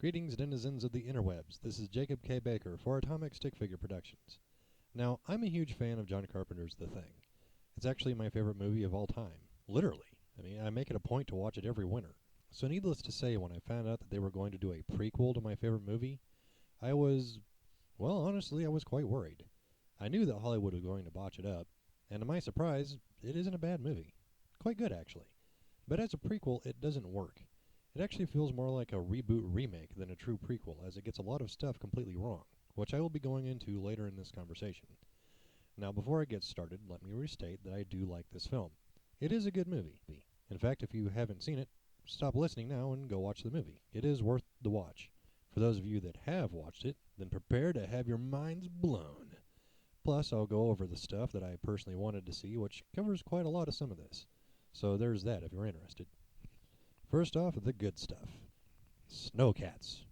Greetings, denizens of the interwebs. This is Jacob K. Baker for Atomic Stick Figure Productions. Now, I'm a huge fan of John Carpenter's The Thing. It's actually my favorite movie of all time. Literally. I make it a point to watch it every winter. So needless to say, when I found out that they were going to do a prequel to my favorite movie, honestly, I was quite worried. I knew that Hollywood was going to botch it up, and to my surprise, it isn't a bad movie. Quite good, actually. But as a prequel, it doesn't work. It actually feels more like a reboot remake than a true prequel, as it gets a lot of stuff completely wrong, which I will be going into later in this conversation. Now, before I get started, let me restate that I do like this film. It is a good movie. In fact, if you haven't seen it, stop listening now and go watch the movie. It is worth the watch. For those of you that have watched it, then prepare to have your minds blown. Plus, I'll go over the stuff that I personally wanted to see, which covers quite a lot of some of this. So there's that if you're interested. First off, the good stuff. Snowcats.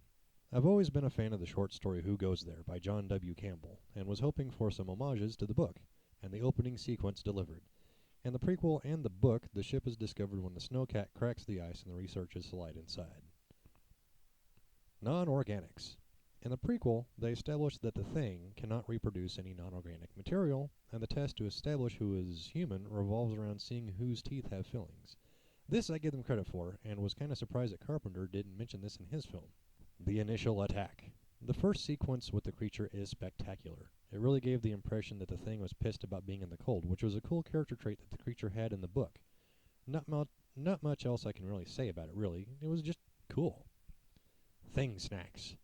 I've always been a fan of the short story Who Goes There by John W. Campbell, and was hoping for some homages to the book, and the opening sequence delivered. In the prequel and the book, the ship is discovered when the snowcat cracks the ice and the researchers slide inside. Non-organics. In the prequel, they establish that the Thing cannot reproduce any non-organic material, and the test to establish who is human revolves around seeing whose teeth have fillings. This I give them credit for, and was kind of surprised that Carpenter didn't mention this in his film. The initial attack. The first sequence with the creature is spectacular. It really gave the impression that the Thing was pissed about being in the cold, which was a cool character trait that the creature had in the book. Not much else I can really say about it, really. It was just cool. Thing snacks.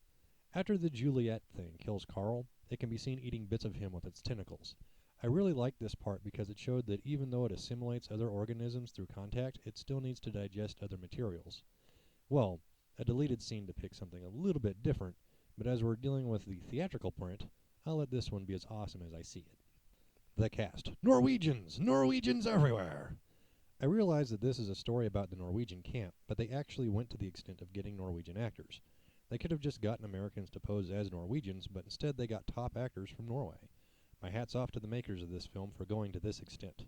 After the Juliet Thing kills Carl, it can be seen eating bits of him with its tentacles. I really liked this part because it showed that even though it assimilates other organisms through contact, it still needs to digest other materials. Well, a deleted scene depicts something a little bit different, but as we're dealing with the theatrical print, I'll let this one be as awesome as I see it. The cast. Norwegians! Norwegians everywhere! I realize that this is a story about the Norwegian camp, but they actually went to the extent of getting Norwegian actors. They could have just gotten Americans to pose as Norwegians, but instead they got top actors from Norway. My hat's off to the makers of this film for going to this extent.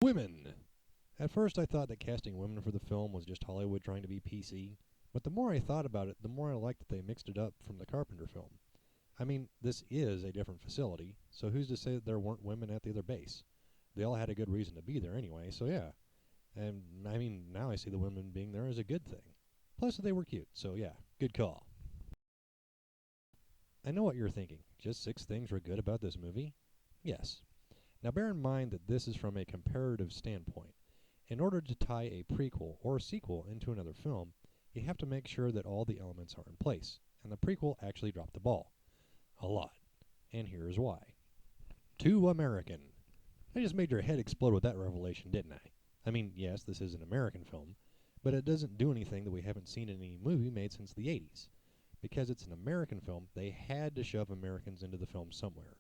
Women! At first I thought that casting women for the film was just Hollywood trying to be PC, but the more I thought about it, the more I liked that they mixed it up from the Carpenter film. This is a different facility, so who's to say that there weren't women at the other base? They all had a good reason to be there anyway, so yeah. And, now I see the women being there as a good thing. Plus, they were cute, so yeah, good call. I know what you're thinking. Just 6 things were good about this movie? Yes. Now bear in mind that this is from a comparative standpoint. In order to tie a prequel or sequel into another film, you have to make sure that all the elements are in place, and the prequel actually dropped the ball. A lot. And here's why. Too American. I just made your head explode with that revelation, didn't I? Yes, this is an American film, but it doesn't do anything that we haven't seen in any movie made since the 80s. Because it's an American film, they had to shove Americans into the film somewhere,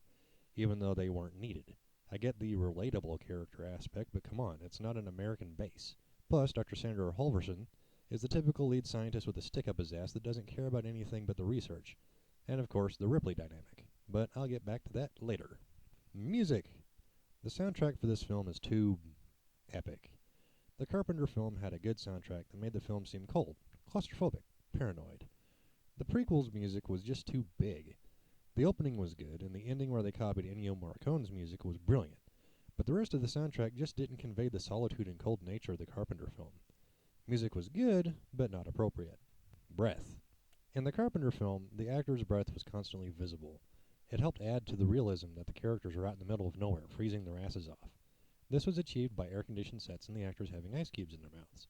even though they weren't needed. I get the relatable character aspect, but come on, it's not an American base. Plus, Dr. Sandra Halvorson is the typical lead scientist with a stick up his ass that doesn't care about anything but the research. And of course, the Ripley dynamic. But I'll get back to that later. Music. The soundtrack for this film is too epic. The Carpenter film had a good soundtrack that made the film seem cold, claustrophobic, paranoid. The prequel's music was just too big. The opening was good, and the ending where they copied Ennio Morricone's music was brilliant, but the rest of the soundtrack just didn't convey the solitude and cold nature of the Carpenter film. Music was good, but not appropriate. Breath. In the Carpenter film, the actor's breath was constantly visible. It helped add to the realism that the characters were out in the middle of nowhere, freezing their asses off. This was achieved by air-conditioned sets and the actors having ice cubes in their mouths.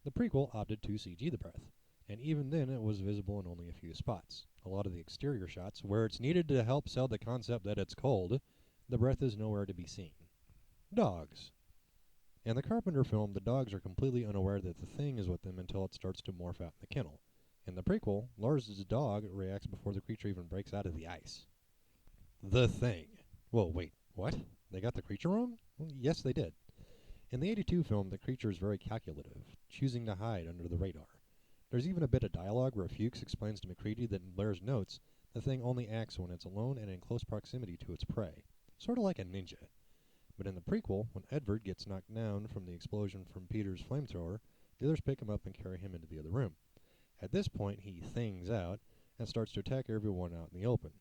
The prequel opted to CG the breath, and even then it was visible in only a few spots. A lot of the exterior shots, where it's needed to help sell the concept that it's cold, the breath is nowhere to be seen. Dogs. In the Carpenter film, the dogs are completely unaware that the Thing is with them until it starts to morph out in the kennel. In the prequel, Lars's dog reacts before the creature even breaks out of the ice. The Thing. Whoa, wait, what? They got the creature wrong? Well, yes, they did. In the 82 film, the creature is very calculative, choosing to hide under the radar. There's even a bit of dialogue where Fuchs explains to MacReady that in Blair's notes, the Thing only acts when it's alone and in close proximity to its prey, sort of like a ninja. But in the prequel, when Edward gets knocked down from the explosion from Peter's flamethrower, the others pick him up and carry him into the other room. At this point, he things out and starts to attack everyone out in the open.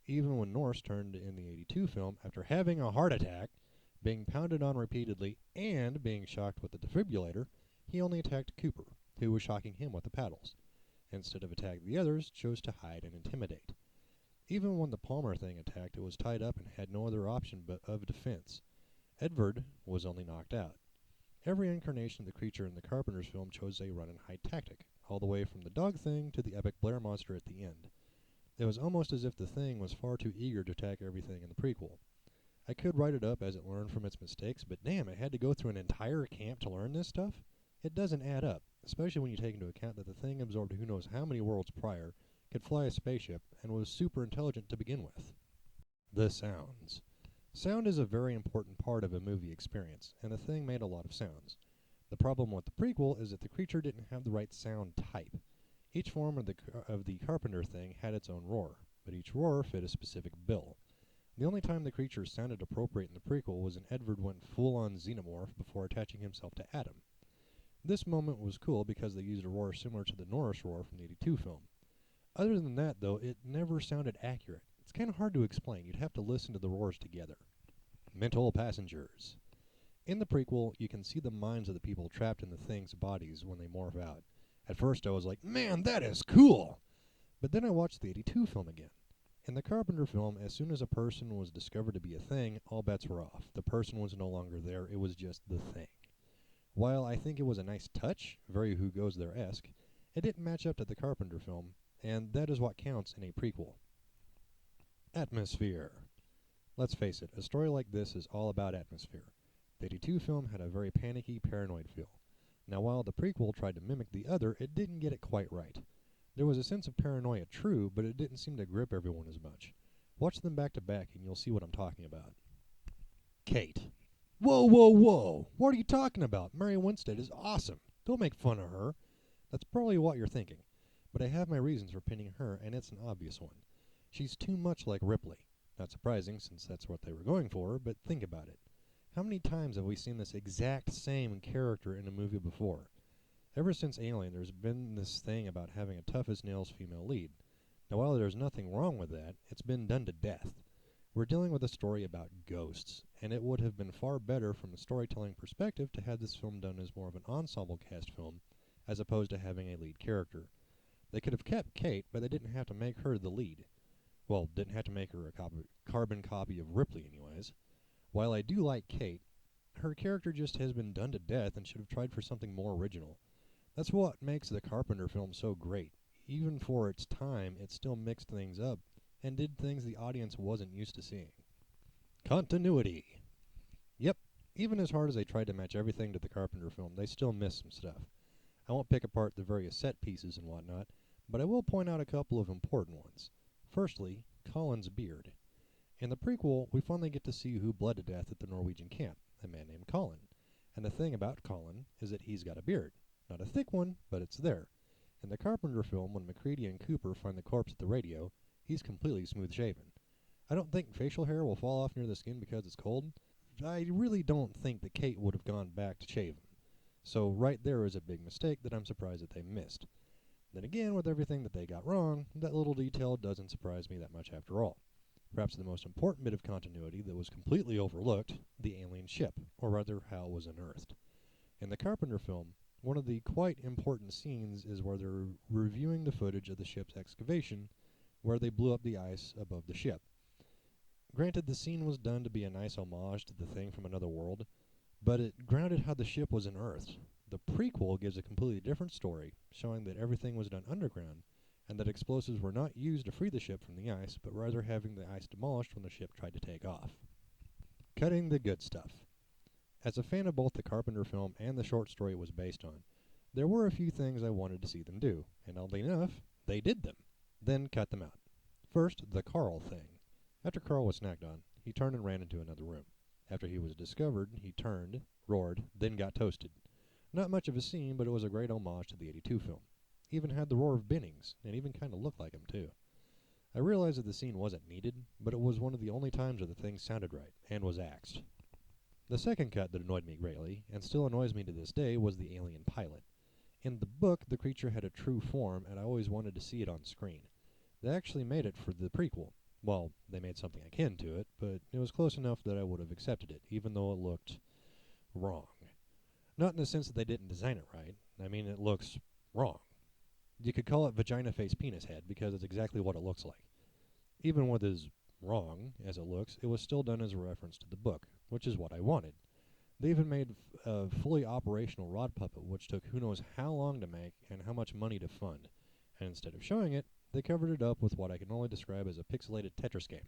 Even when Norse turned in the 82 film after having a heart attack, being pounded on repeatedly, and being shocked with the defibrillator, he only attacked Cooper, who was shocking him with the paddles. Instead of attacking the others, chose to hide and intimidate. Even when the Palmer thing attacked, it was tied up and had no other option but of defense. Edvard was only knocked out. Every incarnation of the creature in the Carpenter's film chose a run-and-hide tactic, all the way from the dog thing to the epic Blair monster at the end. It was almost as if the thing was far too eager to attack everything in the prequel. I could write it up as it learned from its mistakes, but damn, it had to go through an entire camp to learn this stuff? It doesn't add up, especially when you take into account that the thing absorbed who knows how many worlds prior, could fly a spaceship, and was super intelligent to begin with. The sounds. Sound is a very important part of a movie experience, and the thing made a lot of sounds. The problem with the prequel is that the creature didn't have the right sound type. Each form of the Carpenter thing had its own roar, but each roar fit a specific bill. The only time the creature sounded appropriate in the prequel was when Edvard went full-on xenomorph before attaching himself to Adam. This moment was cool because they used a roar similar to the Norse roar from the 82 film. Other than that, though, it never sounded accurate. It's kind of hard to explain. You'd have to listen to the roars together. Mental passengers. In the prequel, you can see the minds of the people trapped in the thing's bodies when they morph out. At first I was like, man, that is cool! But then I watched the 82 film again. In the Carpenter film, as soon as a person was discovered to be a thing, all bets were off. The person was no longer there, it was just the thing. While I think it was a nice touch, very Who Goes There-esque, it didn't match up to the Carpenter film, and that is what counts in a prequel. Atmosphere. Let's face it, a story like this is all about atmosphere. The 82 film had a very panicky, paranoid feel. Now while the prequel tried to mimic the other, it didn't get it quite right. There was a sense of paranoia, true, but it didn't seem to grip everyone as much. Watch them back to back and you'll see what I'm talking about. Kate. Whoa, whoa, whoa! What are you talking about? Mary Winstead is awesome. Don't make fun of her. That's probably what you're thinking. But I have my reasons for pinning her, and it's an obvious one. She's too much like Ripley. Not surprising, since that's what they were going for, but think about it. How many times have we seen this exact same character in a movie before? Ever since Alien, there's been this thing about having a tough-as-nails female lead. Now, while there's nothing wrong with that, it's been done to death. We're dealing with a story about ghosts, and it would have been far better from a storytelling perspective to have this film done as more of an ensemble cast film, as opposed to having a lead character. They could have kept Kate, but they didn't have to make her the lead. Well, didn't have to make her a carbon copy of Ripley anyways. While I do like Kate, her character just has been done to death and should have tried for something more original. That's what makes the Carpenter film so great. Even for its time, it still mixed things up and did things the audience wasn't used to seeing. Continuity. Yep, even as hard as they tried to match everything to the Carpenter film, they still missed some stuff. I won't pick apart the various set pieces and whatnot, but I will point out a couple of important ones. Firstly, Colin's beard. In the prequel, we finally get to see who bled to death at the Norwegian camp, a man named Colin. And the thing about Colin is that he's got a beard. Not a thick one, but it's there. In the Carpenter film, when MacReady and Cooper find the corpse at the radio, he's completely smooth-shaven. I don't think facial hair will fall off near the skin because it's cold. I really don't think that Kate would have gone back to shave him. So right there is a big mistake that I'm surprised that they missed. Then again, with everything that they got wrong, that little detail doesn't surprise me that much after all. Perhaps the most important bit of continuity that was completely overlooked, the alien ship, or rather how it was unearthed. In the Carpenter film, one of the quite important scenes is where they're reviewing the footage of the ship's excavation, where they blew up the ice above the ship. Granted, the scene was done to be a nice homage to the thing from another world, but it grounded how the ship was unearthed. The prequel gives a completely different story, showing that everything was done underground, and that explosives were not used to free the ship from the ice, but rather having the ice demolished when the ship tried to take off. Cutting the good stuff. As a fan of both the Carpenter film and the short story it was based on, there were a few things I wanted to see them do, and oddly enough, they did them, then cut them out. First, the Carl thing. After Carl was snacked on, he turned and ran into another room. After he was discovered, he turned, roared, then got toasted. Not much of a scene, but it was a great homage to the 82 film. Even had the roar of Bennings, and even kind of looked like him too. I realized that the scene wasn't needed, but it was one of the only times where the thing sounded right, and was axed. The second cut that annoyed me greatly, and still annoys me to this day, was the alien pilot. In the book, the creature had a true form, and I always wanted to see it on screen. They actually made it for the prequel. Well, they made something akin to it, but it was close enough that I would have accepted it, even though it looked wrong. Not in the sense that they didn't design it right. I mean, it looks wrong. You could call it vagina face penis head because it's exactly what it looks like. Even with as wrong as it looks, it was still done as a reference to the book, which is what I wanted. They even made a fully operational rod puppet, which took who knows how long to make and how much money to fund. And instead of showing it, they covered it up with what I can only describe as a pixelated Tetris game.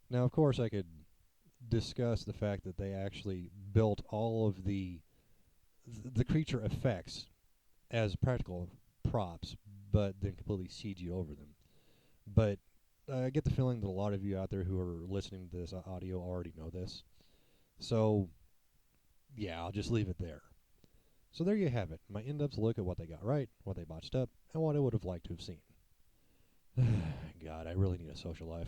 Now, of course, I could discuss the fact that they actually built all of the creature effects as practical props, but then completely CG over them. But I get the feeling that a lot of you out there who are listening to this audio already know this. So, yeah, I'll just leave it there. So there you have it, my in-depth look at what they got right, what they botched up, and what I would have liked to have seen. God, I really need a social life.